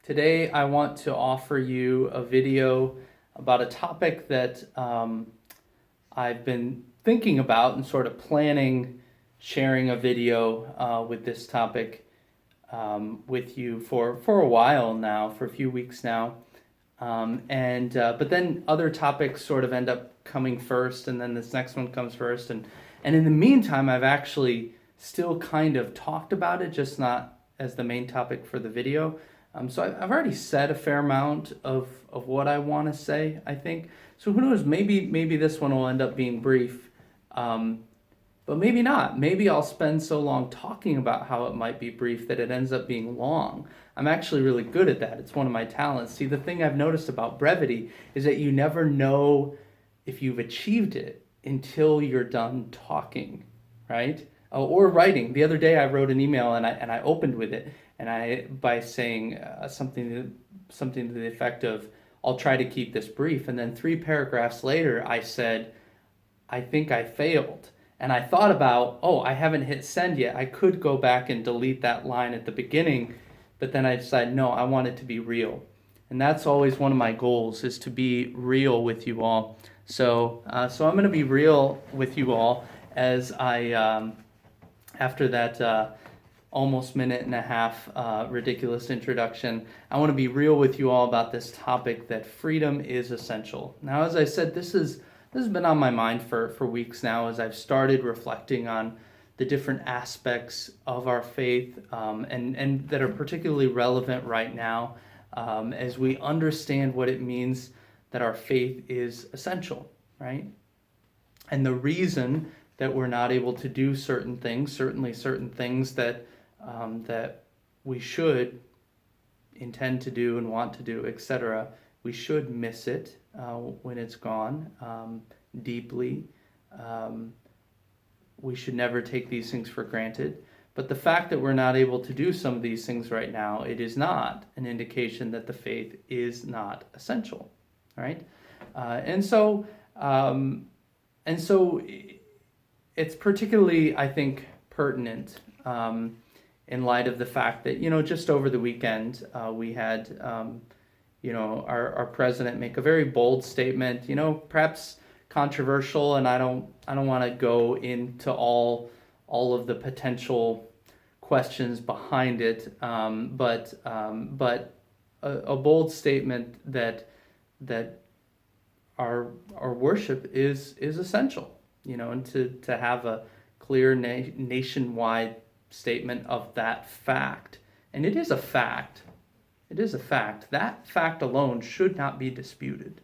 Today, I want to offer you a video about a topic that I've been thinking about and sort of planning sharing a video with this topic with you for a while now, for a few weeks now. But then other topics sort of end up coming first, and then this next one comes first. And in the meantime, I've actually still kind of talked about it, just not as the main topic for the video. So I've already said a fair amount of what I want to say, I think. So who knows, maybe this one will end up being brief. But maybe not. Maybe I'll spend so long talking about how it might be brief that it ends up being long. I'm actually really good at that. It's one of my talents. See, the thing I've noticed about brevity is that you never know if you've achieved it until you're done talking, right? Or writing. The other day I wrote an email and I opened with it by saying something to the effect of, "I'll try to keep this brief." And then 3 paragraphs later I said, "I think I failed." And I thought about, I haven't hit send yet. I could go back and delete that line at the beginning, but then I decided, no, I want it to be real. And that's always one of my goals, is to be real with you all. So I'm going to be real with you all as after that almost minute and a half ridiculous introduction, I want to be real with you all about this topic that freedom is essential. Now, as I said, this has been on my mind for weeks now as I've started reflecting on the different aspects of our faith and that are particularly relevant right now as we understand what it means that our faith is essential, right? And the reason that we're not able to do certain things, certainly certain things that we should intend to do and want to do, etc., we should miss it when it's gone deeply. We should never take these things for granted. But the fact that we're not able to do some of these things right now, it is not an indication that the faith is not essential, right? And so it's particularly, I think, pertinent in light of the fact that, just over the weekend, we had, our president make a very bold statement, perhaps controversial, and I don't want to go into all of the potential questions behind it, but a bold statement that our worship is essential, and to have a clear nationwide statement of that fact. And it is a fact. It is a fact. That fact alone should not be disputed.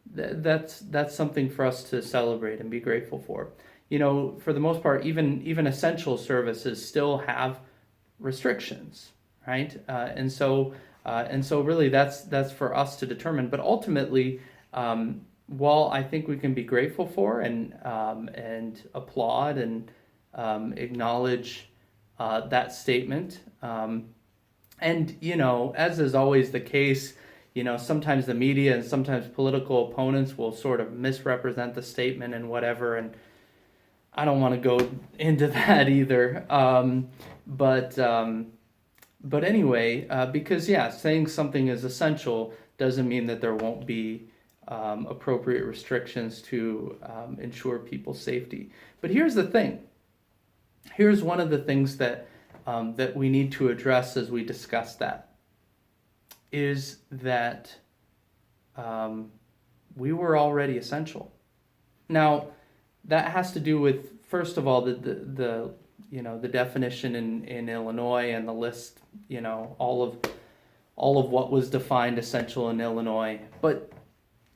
That's something for us to celebrate and be grateful for. For the most part, even essential services still have restrictions, right? And so really that's for us to determine. But ultimately, while I think we can be grateful for and applaud and acknowledge that statement, and as is always the case, sometimes the media and sometimes political opponents will sort of misrepresent the statement and whatever, and I don't want to go into that either. But anyway, because saying something is essential doesn't mean that there won't be appropriate restrictions to ensure people's safety. But here's the thing. Here's one of the things that we need to address as we discuss that, is that we were already essential. Now, that has to do with, first of all, the definition in Illinois and the list, all of what was defined essential in Illinois. But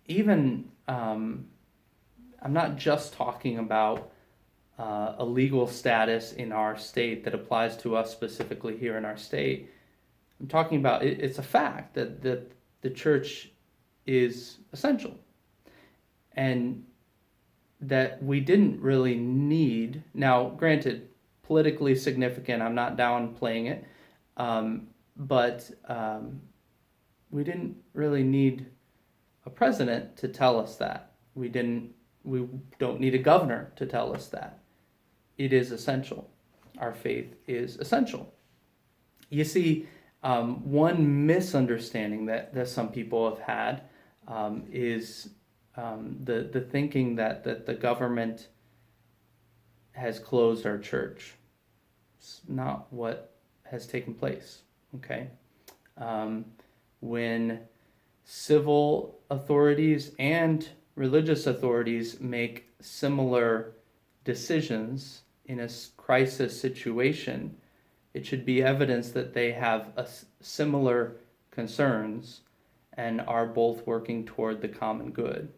even I'm not just talking about a legal status in our state that applies to us specifically here in our state. I'm talking about it's a fact that the church is essential, and that we didn't really need, now granted, politically significant, I'm not downplaying it, but we didn't really need a president to tell us that. We don't need a governor to tell us that. It is essential. Our faith is essential. You see, One misunderstanding that some people have had is the thinking that the government has closed our church. It's not what has taken place, okay? When civil authorities and religious authorities make similar decisions in a crisis situation, it should be evidence that they have similar concerns and are both working toward the common good.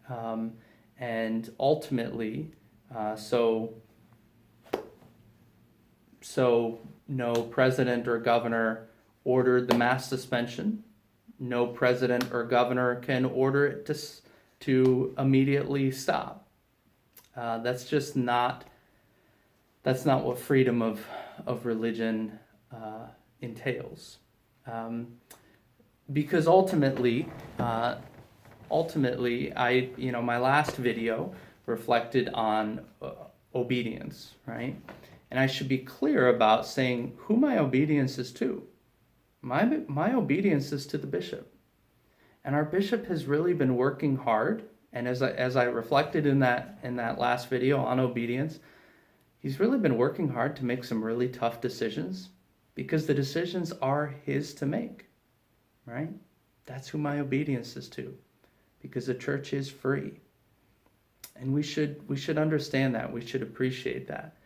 And ultimately, so no president or governor ordered the mass suspension. No president or governor can order it to immediately stop. That's just not what freedom of religion entails. Because ultimately, my last video reflected on obedience, right? And I should be clear about saying who my obedience is to. My obedience is to the bishop. And our bishop has really been working hard. And as I reflected in that last video on obedience, he's really been working hard to make some really tough decisions because the decisions are his to make, right? That's who my obedience is to, because the church is free. And we should understand that. We should appreciate that.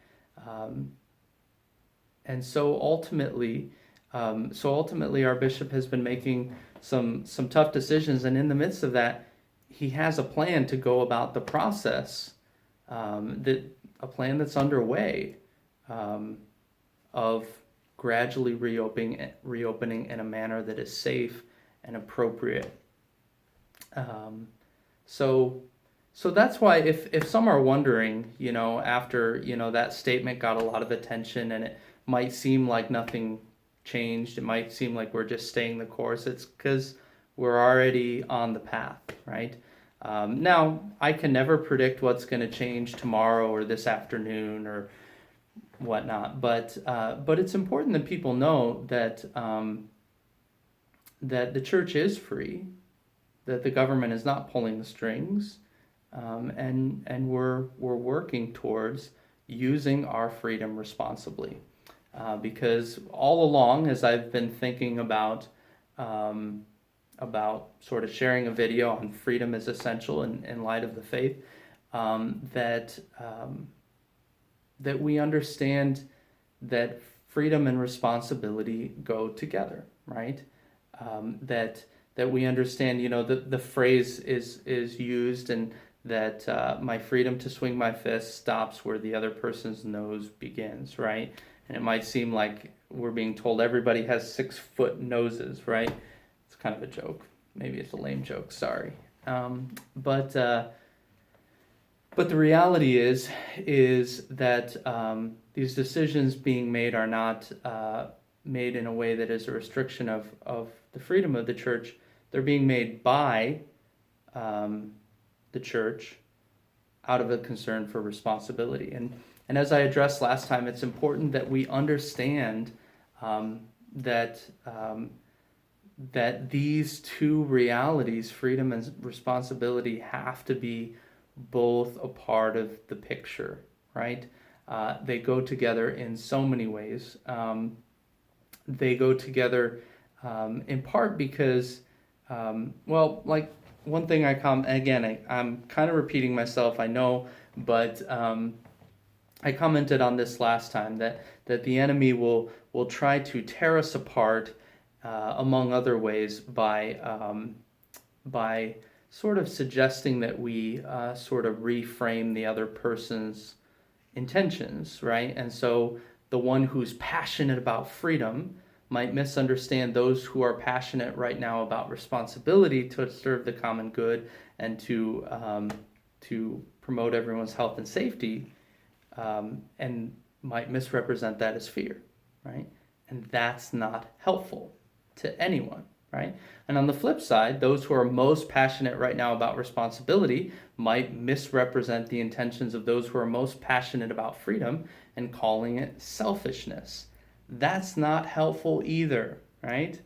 And so ultimately, our bishop has been making some tough decisions, and in the midst of that, he has a plan to go about the process, a plan that's underway of gradually reopening in a manner that is safe and appropriate. So that's why if some are wondering, after that statement got a lot of attention and it might seem like nothing changed, it might seem like we're just staying the course, it's because we're already on the path, right? Now, I can never predict what's going to change tomorrow or this afternoon or whatnot, but it's important that people know that that the church is free, that the government is not pulling the strings, and we're working towards using our freedom responsibly. Because all along, as I've been thinking about sort of sharing a video on freedom is essential in light of the faith, that we understand that freedom and responsibility go together, right? That we understand, the phrase is used, and that my freedom to swing my fist stops where the other person's nose begins, right? And it might seem like we're being told everybody has 6-foot noses, right? It's kind of a joke. Maybe it's a lame joke, sorry. But the reality is that these decisions being made are not made in a way that is a restriction of the freedom of the church. They're being made by the church out of a concern for responsibility. And as I addressed last time, it's important that we understand that these two realities, freedom and responsibility, have to be both a part of the picture, right? They go together in so many ways. They go together in part because, like one thing I'm kind of repeating myself, I know, but I commented on this last time that the enemy will try to tear us apart, among other ways, by sort of suggesting that we sort of reframe the other person's intentions, right? And so the one who's passionate about freedom might misunderstand those who are passionate right now about responsibility to serve the common good and to promote everyone's health and safety, and might misrepresent that as fear, right? And that's not helpful to anyone, right? And on the flip side, those who are most passionate right now about responsibility might misrepresent the intentions of those who are most passionate about freedom and calling it selfishness. that's not helpful either, right?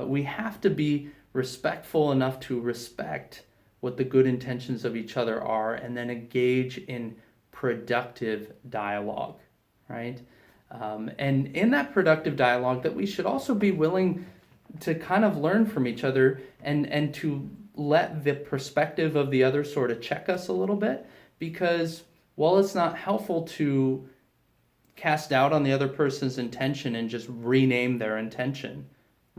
We have to be respectful enough to respect what the good intentions of each other are and then engage in productive dialogue, right? And in that productive dialogue, that we should also be willing to kind of learn from each other and to let the perspective of the other sort of check us a little bit, because while it's not helpful to cast doubt on the other person's intention and just rename their intention,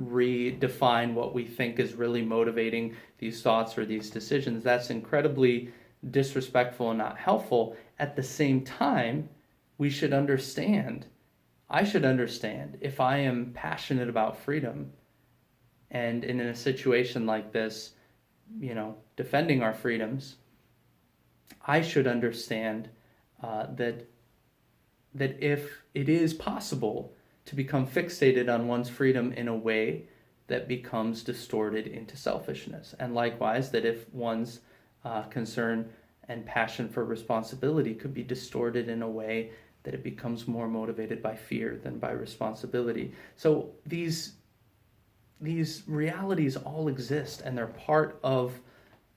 redefine what we think is really motivating these thoughts or these decisions, that's incredibly disrespectful and not helpful. At the same time, we should understand, I should understand, if I am passionate about freedom and in a situation like this, defending our freedoms, I should understand that if it is possible to become fixated on one's freedom in a way that becomes distorted into selfishness, and likewise that if one's concern and passion for responsibility could be distorted in a way that it becomes more motivated by fear than by responsibility. So these realities all exist, and they're part of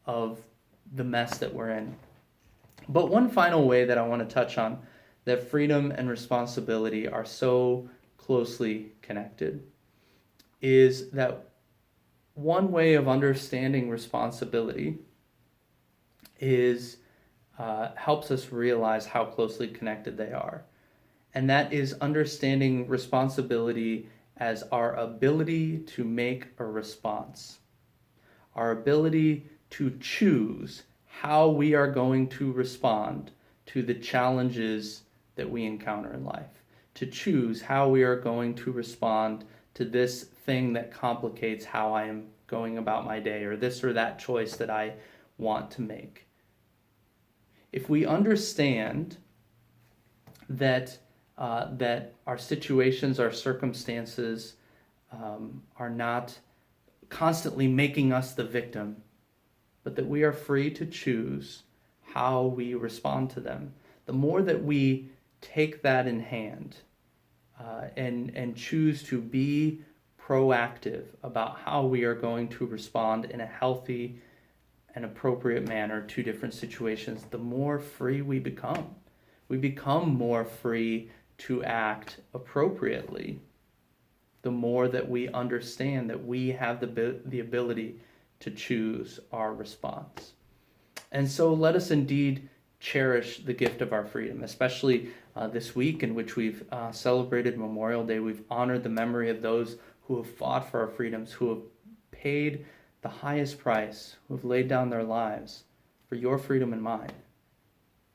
the mess that we're in. But one final way that I want to touch on, that freedom and responsibility are so closely connected, is that one way of understanding responsibility is helps us realize how closely connected they are. And that is understanding responsibility as our ability to make a response, our ability to choose how we are going to respond to the challenges that we encounter in life, to choose how we are going to respond to this thing that complicates how I am going about my day, or this or that choice that I want to make. If we understand that our situations, our circumstances are not constantly making us the victim, but that we are free to choose how we respond to them, the more that we take that in hand and choose to be proactive about how we are going to respond in a healthy and appropriate manner to different situations, the more free we become. We become more free to act appropriately, the more that we understand that we have the ability to choose our response. And so let us indeed cherish the gift of our freedom, especially this week in which we've celebrated Memorial Day. We've honored the memory of those who have fought for our freedoms, who have paid the highest price, who have laid down their lives for your freedom and mine.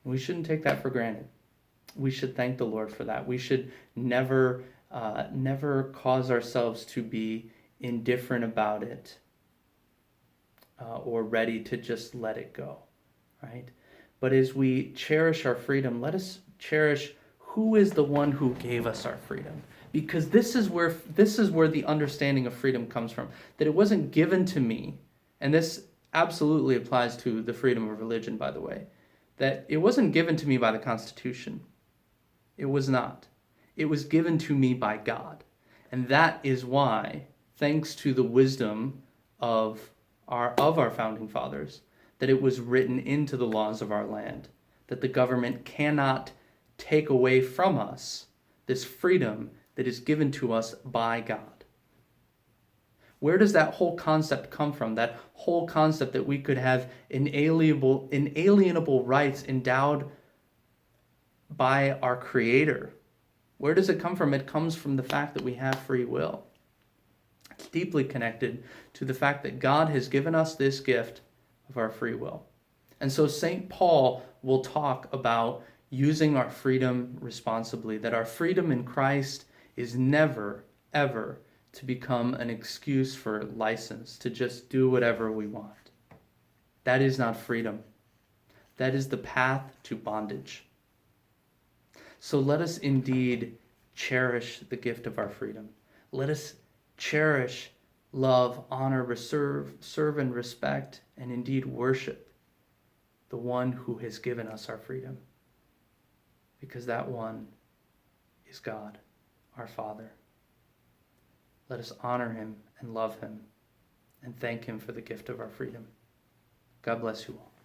We shouldn't take that for granted. We should thank the Lord for that. We should never cause ourselves to be indifferent about it or ready to just let it go, right? But as we cherish our freedom, let us cherish who is the one who gave us our freedom. Because this is where the understanding of freedom comes from. That it wasn't given to me, and this absolutely applies to the freedom of religion, by the way, that it wasn't given to me by the Constitution. It was not. It was given to me by God. And that is why, thanks to the wisdom of our founding fathers, that it was written into the laws of our land, that the government cannot take away from us this freedom that is given to us by God. Where does that whole concept come from? That whole concept that we could have inalienable rights endowed by our Creator. Where does it come from? It comes from the fact that we have free will. It's deeply connected to the fact that God has given us this gift of our free will. And so St. Paul will talk about using our freedom responsibly, that our freedom in Christ is never, ever to become an excuse for license, to just do whatever we want. That is not freedom. That is the path to bondage. So let us indeed cherish the gift of our freedom. Let us cherish, love, honor, serve and respect, and indeed worship the one who has given us our freedom. Because that one is God, our Father. Let us honor him and love him and thank him for the gift of our freedom. God bless you all.